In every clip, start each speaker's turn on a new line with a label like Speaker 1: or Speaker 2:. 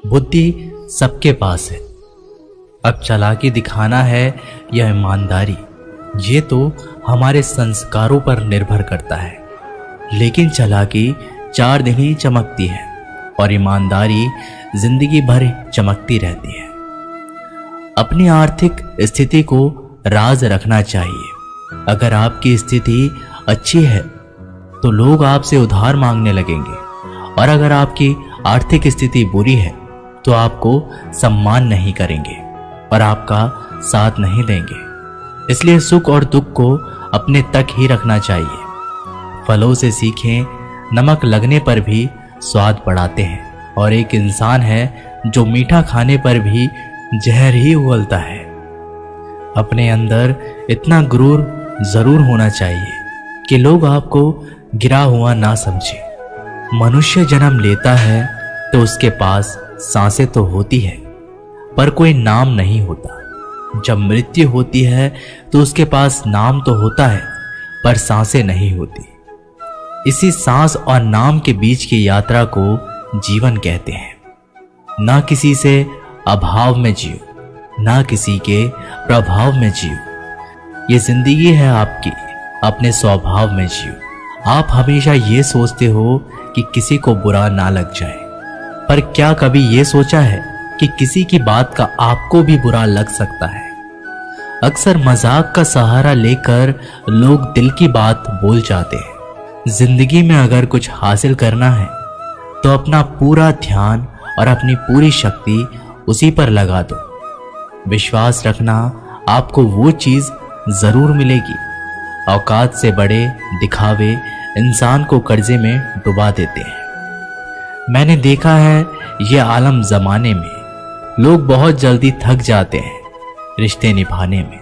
Speaker 1: बुद्धि सबके पास है। अब चालाकी दिखाना है या ईमानदारी, ये तो हमारे संस्कारों पर निर्भर करता है। लेकिन चालाकी 4 दिन ही चमकती है और ईमानदारी जिंदगी भर चमकती रहती है। अपनी आर्थिक स्थिति को राज रखना चाहिए। अगर आपकी स्थिति अच्छी है तो लोग आपसे उधार मांगने लगेंगे, और अगर आपकी आर्थिक स्थिति बुरी है तो आपको सम्मान नहीं करेंगे और आपका साथ नहीं देंगे। इसलिए सुख और दुख को अपने तक ही रखना चाहिए। फलों से सीखें, नमक लगने पर भी स्वाद बढ़ाते हैं, और एक इंसान है जो मीठा खाने पर भी जहर ही उगलता है। अपने अंदर इतना गुरूर जरूर होना चाहिए कि लोग आपको गिरा हुआ ना समझे। मनुष्य जन्म लेता है तो उसके पास सांसें तो होती है, पर कोई नाम नहीं होता। जब मृत्यु होती है तो उसके पास नाम तो होता है, पर सांसें नहीं होती। इसी सांस और नाम के बीच की यात्रा को जीवन कहते हैं। ना किसी से अभाव में जियो, ना किसी के प्रभाव में जियो। ये जिंदगी है आपकी, अपने स्वभाव में जियो। आप हमेशा ये सोचते हो कि किसी को बुरा ना लग जाए, पर क्या कभी ये सोचा है कि किसी की बात का आपको भी बुरा लग सकता है? अक्सर मजाक का सहारा लेकर लोग दिल की बात बोल जाते हैं। जिंदगी में अगर कुछ हासिल करना है तो अपना पूरा ध्यान और अपनी पूरी शक्ति उसी पर लगा दो। विश्वास रखना, आपको वो चीज जरूर मिलेगी। औकात से बड़े दिखावे इंसान को कर्जे में डुबा देते हैं। मैंने देखा है ये आलम जमाने में लोग बहुत जल्दी थक जाते हैं रिश्ते निभाने में।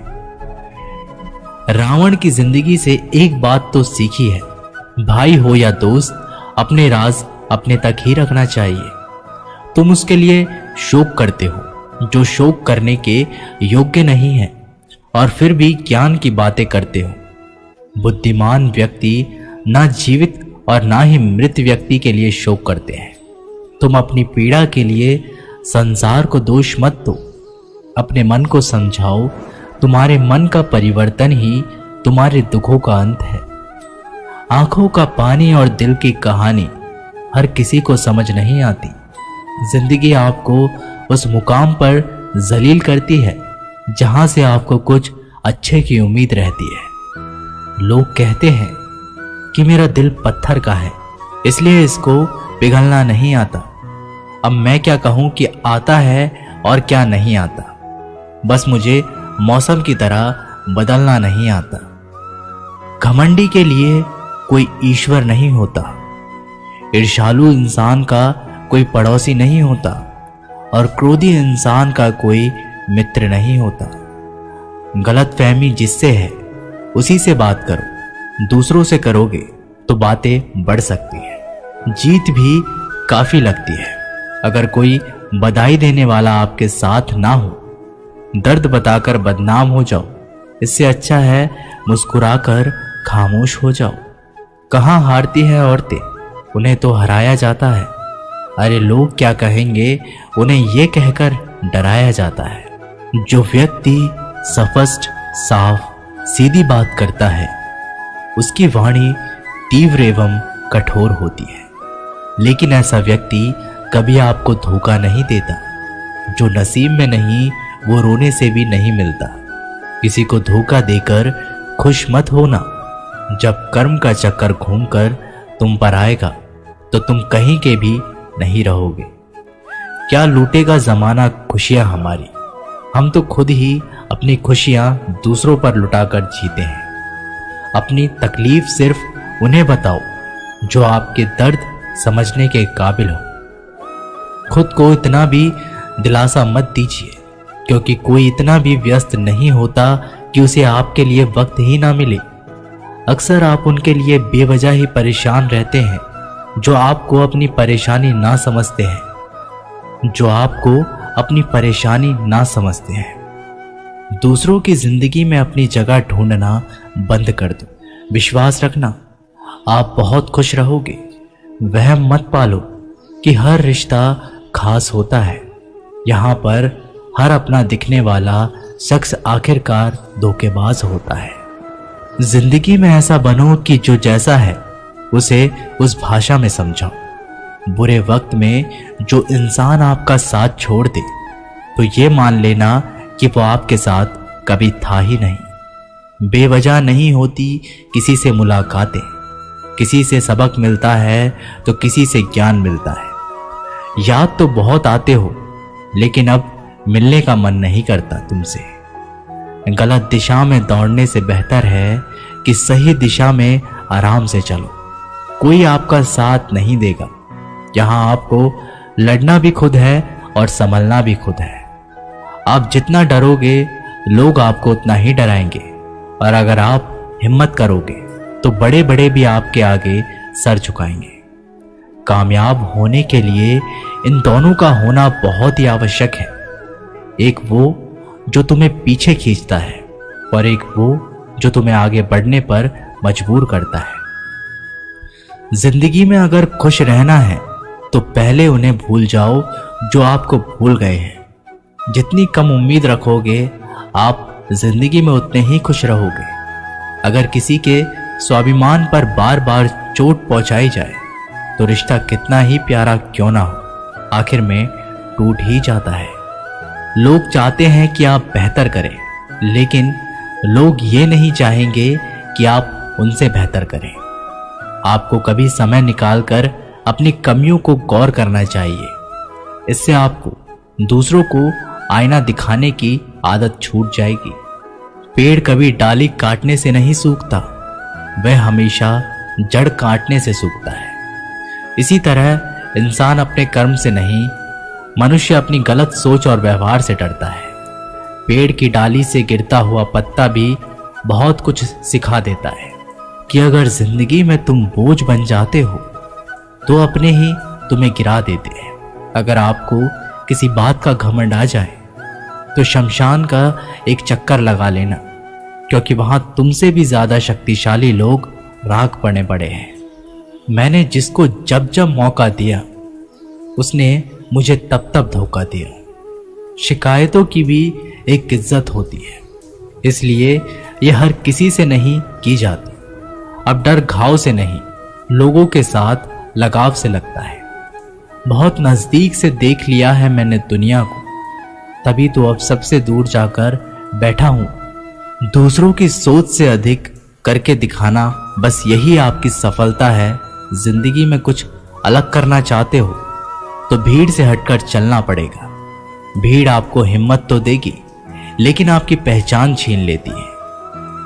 Speaker 1: रावण की जिंदगी से एक बात तो सीखी है, भाई हो या दोस्त, अपने राज अपने तक ही रखना चाहिए। तुम उसके लिए शोक करते हो जो शोक करने के योग्य नहीं है, और फिर भी ज्ञान की बातें करते हो। बुद्धिमान व्यक्ति ना जीवित और ना ही मृत व्यक्ति के लिए शोक करते हैं। तुम अपनी पीड़ा के लिए संसार को दोष मत दो, अपने मन को समझाओ। तुम्हारे मन का परिवर्तन ही तुम्हारे दुखों का अंत है। आंखों का पानी और दिल की कहानी हर किसी को समझ नहीं आती। जिंदगी आपको उस मुकाम पर जलील करती है जहां से आपको कुछ अच्छे की उम्मीद रहती है। लोग कहते हैं कि मेरा दिल पत्थर का है, इसलिए इसको पिघलना नहीं आता। अब मैं क्या कहूं कि आता है और क्या नहीं आता। बस मुझे मौसम की तरह बदलना नहीं आता। घमंडी के लिए कोई ईश्वर नहीं होता, ईर्ष्यालु इंसान का कोई पड़ोसी नहीं होता, और क्रोधी इंसान का कोई मित्र नहीं होता। गलतफहमी जिससे है उसी से बात करो। दूसरों से करोगे तो बातें बढ़ सकती है, जीत भी काफी लगती है। अगर कोई बधाई देने वाला आपके साथ ना हो, दर्द बताकर बदनाम हो जाओ। इससे अच्छा है मुस्कुराकर खामोश हो जाओ। कहाँ हारती है औरतें, उन्हें तो हराया जाता है। अरे लोग क्या कहेंगे, उन्हें यह कहकर डराया जाता है। जो व्यक्ति स्पष्ट, साफ, सीधी बात करता है उसकी वाणी तीव्र एवं कठोर होती है। लेकिन ऐसा व्यक्ति कभी आपको धोखा नहीं देता। जो नसीब में नहीं वो रोने से भी नहीं मिलता। किसी को धोखा देकर खुश मत होना। जब कर्म का चक्कर घूमकर तुम पर आएगा तो तुम कहीं के भी नहीं रहोगे। क्या लूटेगा जमाना खुशियां हमारी, हम तो खुद ही अपनी खुशियां दूसरों पर लुटाकर जीते हैं। अपनी तकलीफ सिर्फ उन्हें बताओ जो आपके दर्द समझने के काबिल हो। खुद को इतना भी दिलासा मत दीजिए, क्योंकि कोई इतना भी व्यस्त नहीं होता कि उसे आपके लिए वक्त ही ना मिले। अक्सर आप उनके लिए बेवजह ही परेशान रहते हैं जो आपको अपनी परेशानी ना समझते हैं, जो आपको अपनी परेशानी ना समझते हैं। दूसरों की जिंदगी में अपनी जगह ढूंढना बंद कर दो। विश्वास रखना, आप बहुत खुश रहोगे। वहम मत पालो कि हर रिश्ता खास होता है। यहाँ पर हर अपना दिखने वाला शख्स आखिरकार धोखेबाज होता है। जिंदगी में ऐसा बनो कि जो जैसा है उसे उस भाषा में समझो। बुरे वक्त में जो इंसान आपका साथ छोड़ दे तो ये मान लेना कि वो आपके साथ कभी था ही नहीं। बेवजह नहीं होती किसी से मुलाकातें, किसी से सबक मिलता है तो किसी से ज्ञान मिलता है। याद तो बहुत आते हो लेकिन अब मिलने का मन नहीं करता तुमसे। गलत दिशा में दौड़ने से बेहतर है कि सही दिशा में आराम से चलो। कोई आपका साथ नहीं देगा। यहाँ आपको लड़ना भी खुद है और संभलना भी खुद है। आप जितना डरोगे लोग आपको उतना ही डराएंगे, और अगर आप हिम्मत करोगे तो बड़े बड़े भी आपके आगे सर झुकाएंगे। कामयाब होने के लिए इन दोनों का होना बहुत ही आवश्यक है। एक वो जो तुम्हें पीछे खींचता है और एक वो जो तुम्हें आगे बढ़ने पर मजबूर करता है। जिंदगी में अगर खुश रहना है तो पहले उन्हें भूल जाओ जो आपको भूल गए हैं। जितनी कम उम्मीद रखोगे आप जिंदगी में उतने ही खुश रहोगे। अगर किसी के स्वाभिमान पर बार बार चोट पहुंचाई जाए तो रिश्ता कितना ही प्यारा क्यों ना हो आखिर में टूट ही जाता है। लोग चाहते हैं कि आप बेहतर करें, लेकिन लोग ये नहीं चाहेंगे कि आप उनसे बेहतर करें। आपको कभी समय निकालकर अपनी कमियों को गौर करना चाहिए। इससे आपको दूसरों को आईना दिखाने की आदत छूट जाएगी। पेड़ कभी डाली काटने से नहीं सूखता, वह हमेशा जड़ काटने से सूखता है। इसी तरह इंसान अपने कर्म से नहीं, मनुष्य अपनी गलत सोच और व्यवहार से डरता है। पेड़ की डाली से गिरता हुआ पत्ता भी बहुत कुछ सिखा देता है कि अगर जिंदगी में तुम बोझ बन जाते हो तो अपने ही तुम्हें गिरा देते हैं। अगर आपको किसी बात का घमंड आ जाए तो शमशान का एक चक्कर लगा लेना, क्योंकि वहां तुमसे भी ज्यादा शक्तिशाली लोग राख पड़े पड़े हैं। मैंने जिसको जब जब मौका दिया उसने मुझे तब तब धोखा दिया। शिकायतों की भी एक इज्जत होती है, इसलिए यह हर किसी से नहीं की जाती। अब डर घाव से नहीं, लोगों के साथ लगाव से लगता है। बहुत नजदीक से देख लिया है मैंने दुनिया को, तभी तो अब सबसे दूर जाकर बैठा हूं। दूसरों की सोच से अधिक करके दिखाना, बस यही आपकी सफलता है। जिंदगी में कुछ अलग करना चाहते हो तो भीड़ से हटकर चलना पड़ेगा। भीड़ आपको हिम्मत तो देगी, लेकिन आपकी पहचान छीन लेती है।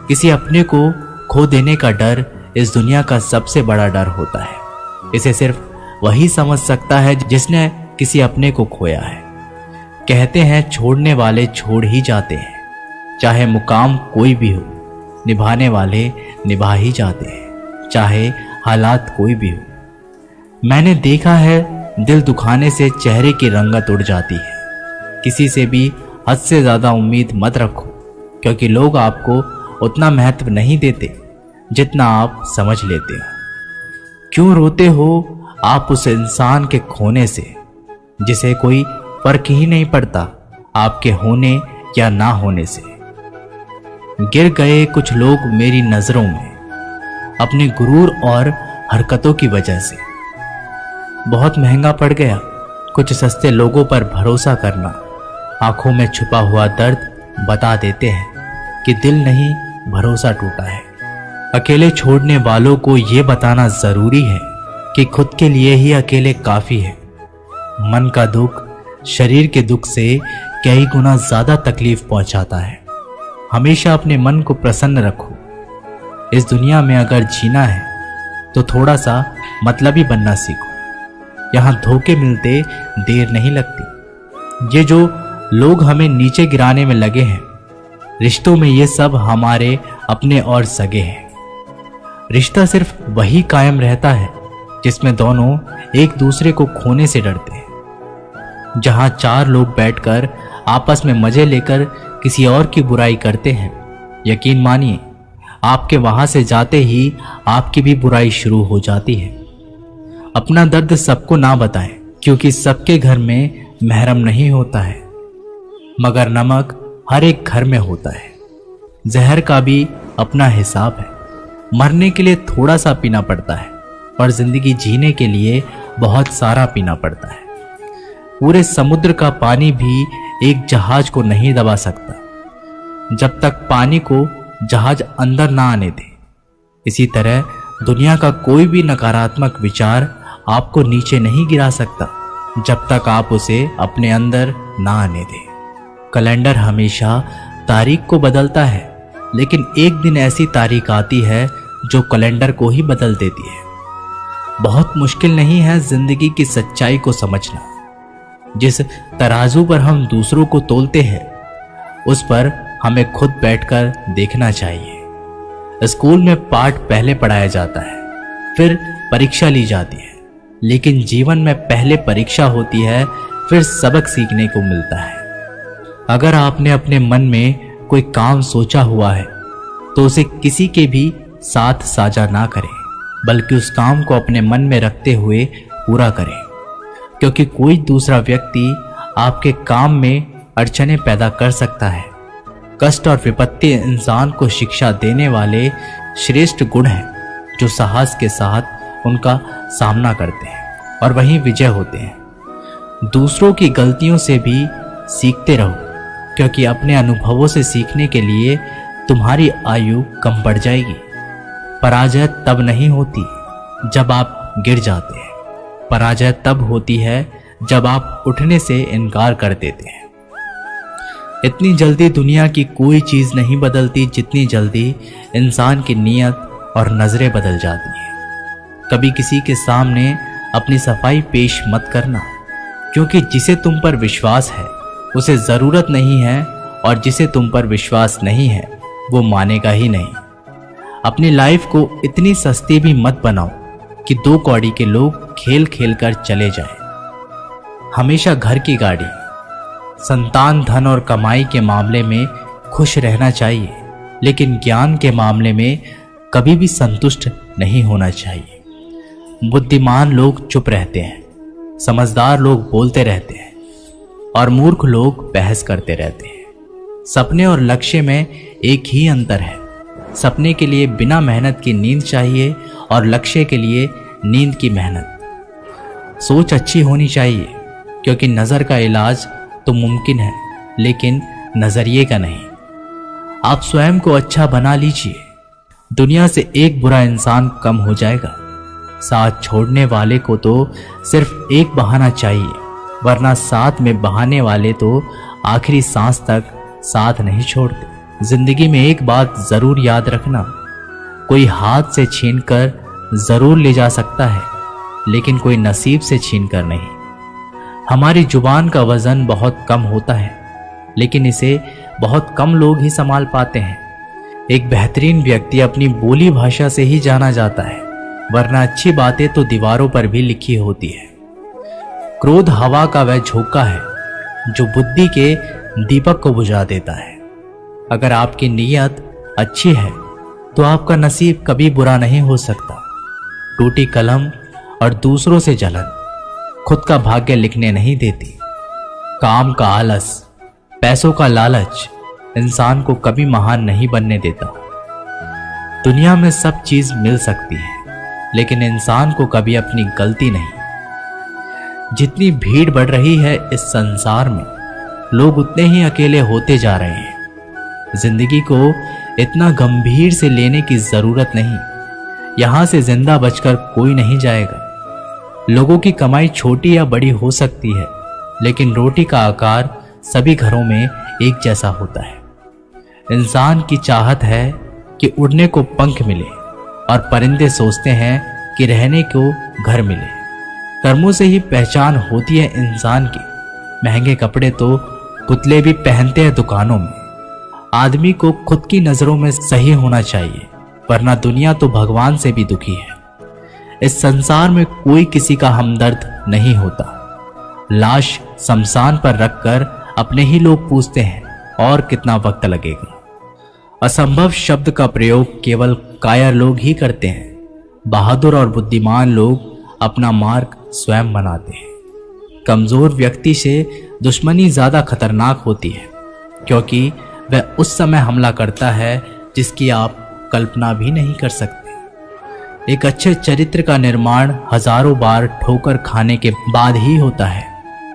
Speaker 1: किसी अपने को खो देने का डर इस दुनिया का सबसे बड़ा डर होता है। इसे सिर्फ वही समझ सकता है जिसने किसी अपने को खोया है। कहते हैं छोड़ने वाले छोड़ ही जाते हैं, चाहे मुकाम कोई भी हो। निभाने वाले निभा ही जाते हैं, चाहे हालात कोई भी हो। मैंने देखा है दिल दुखाने से चेहरे की रंगत उड़ जाती है। किसी से भी हद से ज्यादा उम्मीद मत रखो, क्योंकि लोग आपको उतना महत्व नहीं देते जितना आप समझ लेते हो। क्यों रोते हो आप उस इंसान के खोने से जिसे कोई फर्क ही नहीं पड़ता आपके होने या ना होने से। गिर गए कुछ लोग मेरी नजरों में अपने गुरूर और हरकतों की वजह से। बहुत महंगा पड़ गया कुछ सस्ते लोगों पर भरोसा करना। आंखों में छुपा हुआ दर्द बता देते हैं कि दिल नहीं, भरोसा टूटा है। अकेले छोड़ने वालों को यह बताना जरूरी है कि खुद के लिए ही अकेले काफी है। मन का दुख शरीर के दुख से कई गुना ज्यादा तकलीफ पहुंचाता है। हमेशा अपने मन को प्रसन्न रखो। इस दुनिया में अगर जीना है तो थोड़ा सा मतलबी बनना सीखो। यहाँ धोखे मिलते देर नहीं लगती। ये जो लोग हमें नीचे गिराने में लगे हैं, रिश्तों में ये सब हमारे अपने और सगे हैं। रिश्ता सिर्फ वही कायम रहता है जिसमें दोनों एक दूसरे को खोने से डरते हैं। जहां चार लोग बैठकर आपस में मजे लेकर किसी और की बुराई करते हैं, यकीन मानिए आपके वहां से जाते ही आपकी भी बुराई शुरू हो जाती है। अपना दर्द सबको ना बताएं, क्योंकि सबके घर में महरम नहीं होता है, मगर नमक हर एक घर में होता है। जहर का भी अपना हिसाब है। मरने के लिए थोड़ा सा पीना पड़ता है और जिंदगी जीने के लिए बहुत सारा पीना पड़ता है। पूरे समुद्र का पानी भी एक जहाज को नहीं दबा सकता जब तक पानी को जहाज अंदर ना आने दे। इसी तरह दुनिया का कोई भी नकारात्मक विचार आपको नीचे नहीं गिरा सकता जब तक आप उसे अपने अंदर ना आने दें। कैलेंडर हमेशा तारीख को बदलता है, लेकिन एक दिन ऐसी तारीख आती है जो कैलेंडर को ही बदल देती है। बहुत मुश्किल नहीं है जिंदगी की सच्चाई को समझना। जिस तराजू पर हम दूसरों को तोलते हैं, उस पर हमें खुद बैठकर देखना चाहिए। स्कूल में पाठ पहले पढ़ाया जाता है, फिर परीक्षा ली जाती है, लेकिन जीवन में पहले परीक्षा होती है, फिर सबक सीखने को मिलता है। अगर आपने अपने मन में कोई काम सोचा हुआ है तो उसे किसी के भी साथ साझा ना करें, बल्कि उस काम को अपने मन में रखते हुए पूरा करें, क्योंकि कोई दूसरा व्यक्ति आपके काम में अड़चने पैदा कर सकता है। कष्ट और विपत्ति इंसान को शिक्षा देने वाले श्रेष्ठ गुण हैं जो साहस के साथ उनका सामना करते हैं और वहीं विजय होते हैं। दूसरों की गलतियों से भी सीखते रहो, क्योंकि अपने अनुभवों से सीखने के लिए तुम्हारी आयु कम बढ़ जाएगी। पराजय तब नहीं होती जब आप गिर जाते हैं, पराजय तब होती है जब आप उठने से इनकार कर देते हैं। इतनी जल्दी दुनिया की कोई चीज नहीं बदलती जितनी जल्दी इंसान की नीयत और नजरें बदल जाती हैं। कभी किसी के सामने अपनी सफाई पेश मत करना, क्योंकि जिसे तुम पर विश्वास है उसे जरूरत नहीं है, और जिसे तुम पर विश्वास नहीं है वो मानेगा ही नहीं। अपनी लाइफ को इतनी सस्ती भी मत बनाओ कि 2 कौड़ी के लोग खेल खेल कर चले जाएं। हमेशा घर की गाड़ी, संतान, धन और कमाई के मामले में खुश रहना चाहिए, लेकिन ज्ञान के मामले में कभी भी संतुष्ट नहीं होना चाहिए। बुद्धिमान लोग चुप रहते हैं, समझदार लोग बोलते रहते हैं और मूर्ख लोग बहस करते रहते हैं। सपने और लक्ष्य में एक ही अंतर है। सपने के लिए बिना मेहनत की नींद चाहिए और लक्ष्य के लिए नींद की मेहनत। सोच अच्छी होनी चाहिए, क्योंकि नजर का इलाज तो मुमकिन है, लेकिन नजरिए का नहीं। आप स्वयं को अच्छा बना लीजिए, दुनिया से एक बुरा इंसान कम हो जाएगा। साथ छोड़ने वाले को तो सिर्फ एक बहाना चाहिए, वरना साथ में बहाने वाले तो आखिरी सांस तक साथ नहीं छोड़ते। जिंदगी में एक बात जरूर याद रखना, कोई हाथ से छीनकर जरूर ले जा सकता है, लेकिन कोई नसीब से छीनकर नहीं। हमारी जुबान का वजन बहुत कम होता है, लेकिन इसे बहुत कम लोग ही संभाल पाते हैं। एक बेहतरीन व्यक्ति अपनी बोली भाषा से ही जाना जाता है, वरना अच्छी बातें तो दीवारों पर भी लिखी होती है। क्रोध हवा का वह झोंका है जो बुद्धि के दीपक को बुझा देता है। अगर आपकी नीयत अच्छी है तो आपका नसीब कभी बुरा नहीं हो सकता। टूटी कलम और दूसरों से जलन खुद का भाग्य लिखने नहीं देती। काम का आलस, पैसों का लालच इंसान को कभी महान नहीं बनने देता। दुनिया में सब चीज मिल सकती है, लेकिन इंसान को कभी अपनी गलती नहीं। जितनी भीड़ बढ़ रही है इस संसार में, लोग उतने ही अकेले होते जा रहे हैं। जिंदगी को इतना गंभीर से लेने की जरूरत नहीं। यहां से जिंदा बचकर कोई नहीं जाएगा। लोगों की कमाई छोटी या बड़ी हो सकती है, लेकिन रोटी का आकार सभी घरों में एक जैसा होता है। इंसान की चाहत है कि उड़ने को पंख मिले, और परिंदे सोचते हैं कि रहने को घर मिले। कर्मों से ही पहचान होती है इंसान की। महंगे कपड़े तो पुतले भी पहनते हैं दुकानों में। आदमी को खुद की नजरों में सही होना चाहिए, वरना दुनिया तो भगवान से भी दुखी है। इस संसार में कोई किसी का हमदर्द नहीं होता। लाश शमशान पर रखकर अपने ही लोग पूछते हैं और कितना वक्त लगेगा। असंभव शब्द का प्रयोग केवल कायर लोग ही करते हैं। बहादुर और बुद्धिमान लोग अपना मार्ग स्वयं बनाते हैं। कमजोर व्यक्ति से दुश्मनी ज्यादा खतरनाक होती है, क्योंकि वह उस समय हमला करता है जिसकी आप कल्पना भी नहीं कर सकते। एक अच्छे चरित्र का निर्माण हजारों बार ठोकर खाने के बाद ही होता है।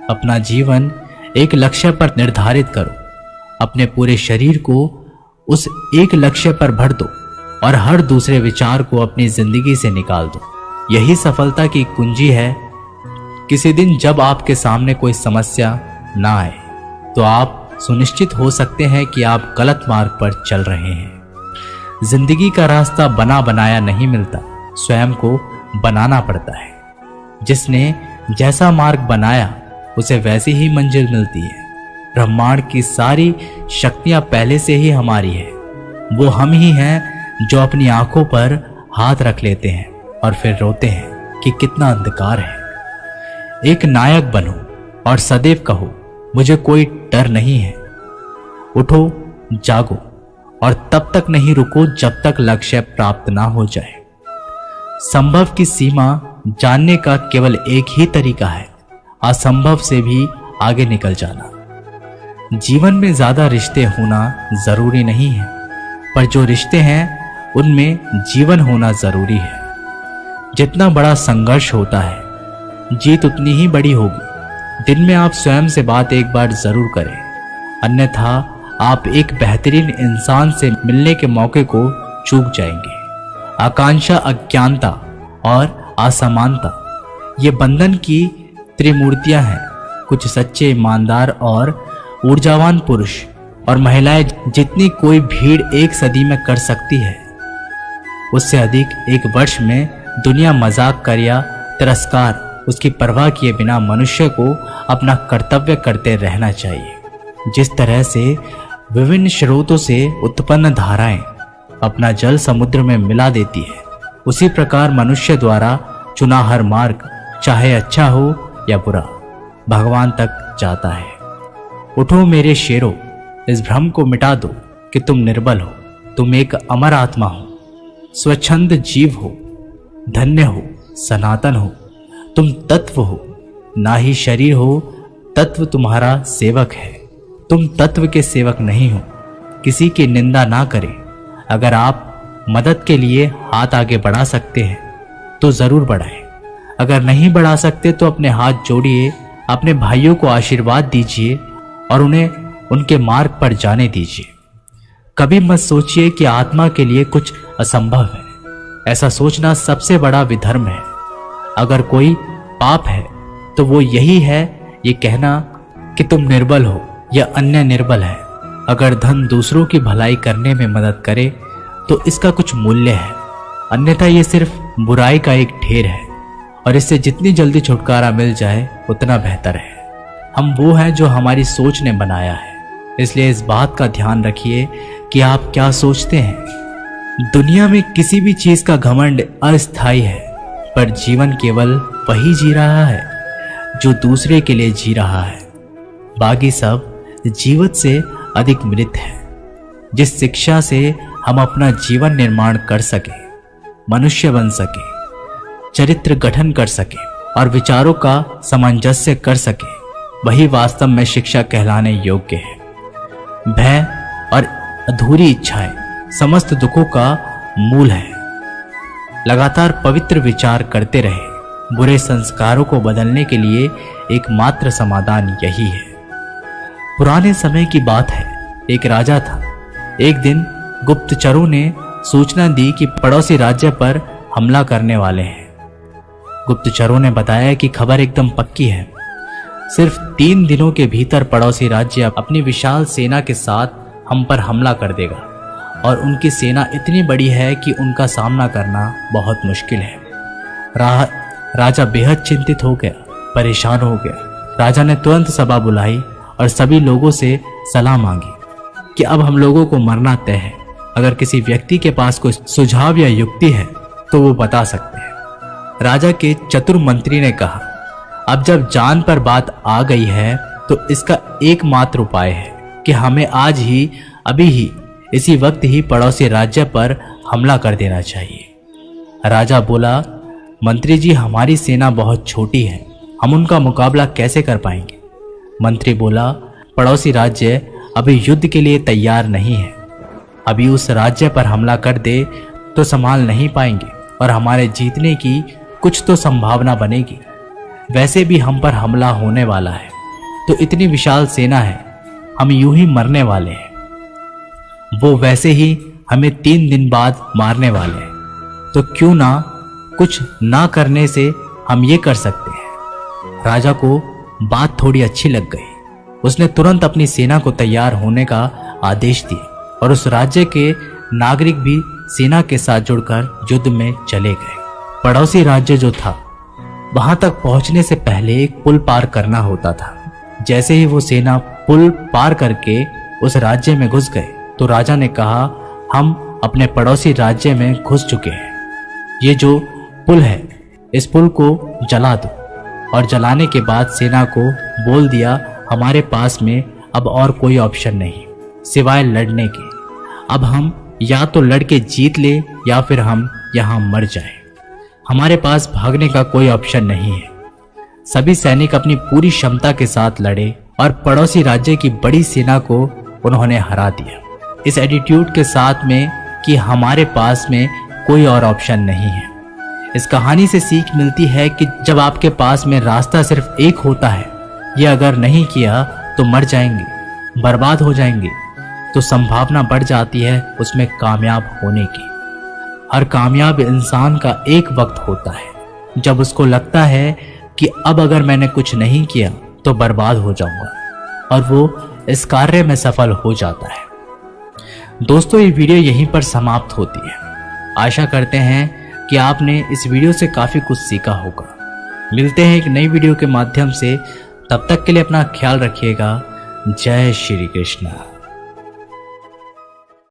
Speaker 1: अपना जीवन एक लक्ष्य पर निर्धारित करो, अपने पूरे शरीर को उस एक लक्ष्य पर भर दो और हर दूसरे विचार को अपनी जिंदगी से निकाल दो। यही सफलता की कुंजी है। किसी दिन जब आपके सामने कोई समस्या ना आए तो आप सुनिश्चित हो सकते हैं कि आप गलत मार्ग पर चल रहे हैं। जिंदगी का रास्ता बना बनाया नहीं मिलता, स्वयं को बनाना पड़ता है। जिसने जैसा मार्ग बनाया उसे वैसी ही मंजिल मिलती है। ब्रह्मांड की सारी शक्तियां पहले से ही हमारी है। वो हम ही हैं जो अपनी आंखों पर हाथ रख लेते हैं और फिर रोते हैं कि कितना अंधकार है। एक नायक बनो और सदैव कहो, मुझे कोई डर नहीं है। उठो, जागो और तब तक नहीं रुको जब तक लक्ष्य प्राप्त ना हो जाए। संभव की सीमा जानने का केवल एक ही तरीका है, असंभव से भी आगे निकल जाना। जीवन में ज्यादा रिश्ते होना जरूरी नहीं है, पर जो रिश्ते हैं उनमें जीवन होना जरूरी है। जितना बड़ा संघर्ष होता है, जीत उतनी ही बड़ी होगी। दिन में आप स्वयं से बात एक बार जरूर करें, अन्यथा आप एक बेहतरीन इंसान से मिलने के मौके को चूक जाएंगे। आकांक्षा, अज्ञानता और असमानता ये बंधन की त्रिमूर्तियां हैं। कुछ सच्चे, ईमानदार और ऊर्जावान पुरुष और महिलाएं जितनी कोई भीड़ एक सदी में कर सकती है, उससे अधिक एक वर्ष में दुनिया मजाक कर या तिरस्कार उसकी परवाह किए बिना मनुष्य को अपना कर्तव्य करते रहना चाहिए। जिस तरह से विभिन्न स्रोतों से उत्पन्न धाराएं अपना जल समुद्र में मिला देती है, उसी प्रकार मनुष्य द्वारा चुना हर मार्ग, चाहे अच्छा हो या बुरा, भगवान तक जाता है। उठो मेरे शेरों, इस भ्रम को मिटा दो कि तुम निर्बल हो। तुम एक अमर आत्मा हो, स्वच्छंद जीव हो, धन्य हो, सनातन हो। तुम तत्व हो, ना ही शरीर हो। तत्व तुम्हारा सेवक है, तुम तत्व के सेवक नहीं हो। किसी की निंदा ना करें। अगर आप मदद के लिए हाथ आगे बढ़ा सकते हैं तो जरूर बढ़ाएं। अगर नहीं बढ़ा सकते तो अपने हाथ जोड़िए, अपने भाइयों को आशीर्वाद दीजिए और उन्हें उनके मार्ग पर जाने दीजिए। कभी मत सोचिए कि आत्मा के लिए कुछ असंभव है। ऐसा सोचना सबसे बड़ा विधर्म है। अगर कोई पाप है तो वो यही है ये कहना कि तुम निर्बल हो या अन्य निर्बल है। अगर धन दूसरों की भलाई करने में मदद करे तो इसका कुछ मूल्य है, अन्यथा ये सिर्फ बुराई का एक ढेर है और इससे जितनी जल्दी छुटकारा मिल जाए उतना बेहतर है। हम वो हैं जो हमारी सोच ने बनाया है, इसलिए इस बात का ध्यान रखिए कि आप क्या सोचते हैं। दुनिया में किसी भी चीज का घमंड अस्थायी है, पर जीवन केवल वही जी रहा है जो दूसरे के लिए जी रहा है। बाकी सब जीवित से अधिक मृत है। जिस शिक्षा से हम अपना जीवन निर्माण कर सके, मनुष्य बन सके, चरित्र गठन कर सके और विचारों का सामंजस्य कर सके, वही वास्तव में शिक्षा कहलाने योग्य है। भय और अधूरी इच्छाएं समस्त दुखों का मूल है। लगातार पवित्र विचार करते रहे। बुरे संस्कारों को बदलने के लिए एकमात्र समाधान यही है। पुराने समय की बात है, एक राजा था। एक दिन गुप्तचरों ने सूचना दी कि पड़ोसी राज्य पर हमला करने वाले हैं। गुप्तचरों ने बताया कि खबर एकदम पक्की है। सिर्फ 3 दिनों के भीतर पड़ोसी राज्य अपनी विशाल सेना के साथ हम पर हमला कर देगा और उनकी सेना इतनी बड़ी है कि उनका सामना करना बहुत मुश्किल है। राजा बेहद चिंतित हो गया, परेशान हो गया। राजा ने तुरंत सभा बुलाई और सभी लोगों से सलाह मांगी कि अब हम लोगों को मरना तय है। अगर किसी व्यक्ति के पास कोई सुझाव या युक्ति है तो वो बता सकते हैं। राजा के चतुर मंत्री ने कहा, अब जब जान पर बात आ गई है तो इसका एकमात्र उपाय है कि हमें आज ही, अभी ही, इसी वक्त ही पड़ोसी राज्य पर हमला कर देना चाहिए। राजा बोला, मंत्री जी, हमारी सेना बहुत छोटी है हम उनका मुकाबला कैसे कर पाएंगे? मंत्री बोला, पड़ोसी राज्य अभी युद्ध के लिए तैयार नहीं है। अभी उस राज्य पर हमला कर दे तो संभाल नहीं पाएंगे और हमारे जीतने की कुछ तो संभावना बनेगी। वैसे भी हम पर हमला होने वाला है, तो इतनी विशाल सेना है, हम यूं ही मरने वाले हैं। वो वैसे ही हमें 3 दिन बाद मारने वाले हैं, तो क्यों ना कुछ ना करने से हम ये कर सकते हैं। राजा को बात थोड़ी अच्छी लग गई। उसने तुरंत अपनी सेना को तैयार होने का आदेश दिया और उस राज्य के नागरिक भी सेना के साथ जुड़कर युद्ध में चले गए। पड़ोसी राज्य जो था, वहां तक पहुंचने से पहले एक पुल पार करना होता था। जैसे ही वो सेना पुल पार करके उस राज्य में घुस गए तो राजा ने कहा, हम अपने पड़ोसी राज्य में घुस चुके हैं। ये जो पुल है, इस पुल को जला दो। और जलाने के बाद सेना को बोल दिया, हमारे पास में अब और कोई ऑप्शन नहीं सिवाय लड़ने के। अब हम या तो लड़के जीत ले या फिर हम यहाँ मर जाएं। हमारे पास भागने का कोई ऑप्शन नहीं है। सभी सैनिक अपनी पूरी क्षमता के साथ लड़े और पड़ोसी राज्य की बड़ी सेना को उन्होंने हरा दिया, इस एटीट्यूड के साथ में कि हमारे पास में कोई और ऑप्शन नहीं है। इस कहानी से सीख मिलती है कि जब आपके पास में रास्ता सिर्फ एक होता है, ये अगर नहीं किया तो मर जाएंगे, बर्बाद हो जाएंगे, तो संभावना बढ़ जाती है उसमें कामयाब होने की। हर कामयाब इंसान का एक वक्त होता है जब उसको लगता है कि अब अगर मैंने कुछ नहीं किया तो बर्बाद हो जाऊंगा, और वो इस कार्य में सफल हो जाता है। दोस्तों, ये वीडियो यहीं पर समाप्त होती है। आशा करते हैं कि आपने इस वीडियो से काफ़ी कुछ सीखा होगा। मिलते हैं एक नई वीडियो के माध्यम से, तब तक के लिए अपना ख्याल रखिएगा। जय श्री कृष्ण।